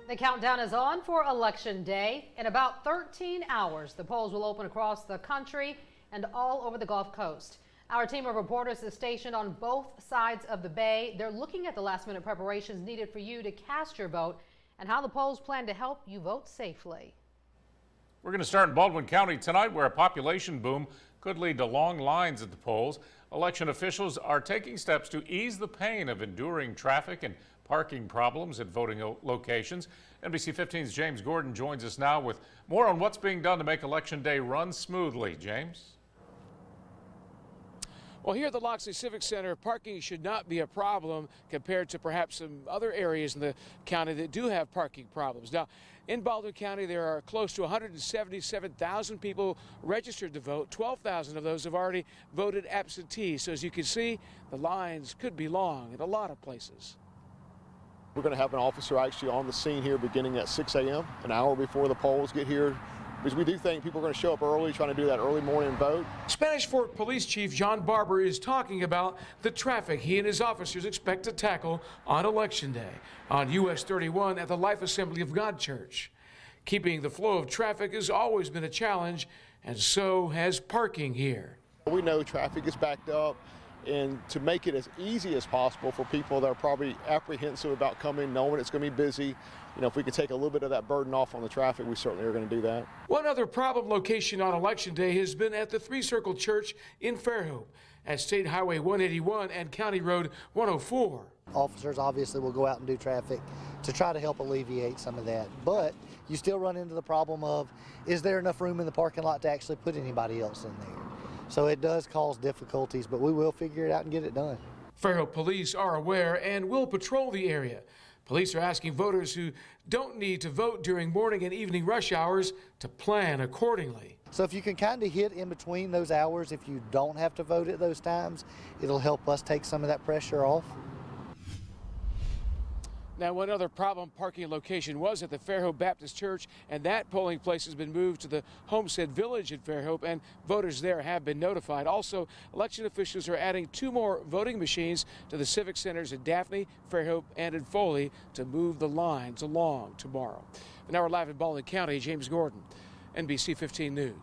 The countdown is on for Election Day. In about 13 hours, the polls will open across the country and all over the Gulf Coast. Our team of reporters is stationed on both sides of the bay. They're looking at the last-minute preparations needed for you to cast your vote and how the polls plan to help you vote safely. We're going to start in Baldwin County tonight, where a population boom could lead to long lines at the polls. Election officials are taking steps to ease the pain of enduring traffic and parking problems at voting locations. NBC 15's James Gordon joins us now with more on what's being done to make Election Day run smoothly. James? Well, here at the Loxley Civic Center, parking should not be a problem compared to perhaps some other areas in the county that do have parking problems. Now, in Baldwin County, there are close to 177,000 people registered to vote. 12,000 of those have already voted absentee. So as you can see, the lines could be long at a lot of places. We're going to have an officer actually on the scene here beginning at 6 a.m., an hour before the polls get here, because we do think people are going to show up early, trying to do that early morning vote. Spanish Fork Police Chief John Barber is talking about the traffic he and his officers expect to tackle on Election Day on US 31 at the Life Assembly of God Church. Keeping the flow of traffic has always been a challenge, and so has parking here. We know traffic is backed up, and to make it as easy as possible for people that are probably apprehensive about coming, knowing it's going to be busy, if we could take a little bit of that burden off on the traffic, we certainly are going to do that. One other problem location on Election Day has been at the Three Circle Church in Fairhope at State Highway 181 and County Road 104. Officers obviously will go out and do traffic to try to help alleviate some of that, but you still run into the problem of, is there enough room in the parking lot to actually put anybody else in there? So it does cause difficulties, but we will figure it out and get it done. Fairhope police are aware and will patrol the area. Police are asking voters who don't need to vote during morning and evening rush hours to plan accordingly. So if you can kind of hit in between those hours, if you don't have to vote at those times, it'll help us take some of that pressure off. Now, one other problem parking location was at the Fairhope Baptist Church, and that polling place has been moved to the Homestead Village at Fairhope, and voters there have been notified. Also, election officials are adding 2 more voting machines to the civic centers at Daphne, Fairhope, and in Foley to move the lines along tomorrow. Now we're live in Baldwin County. James Gordon, NBC 15 News.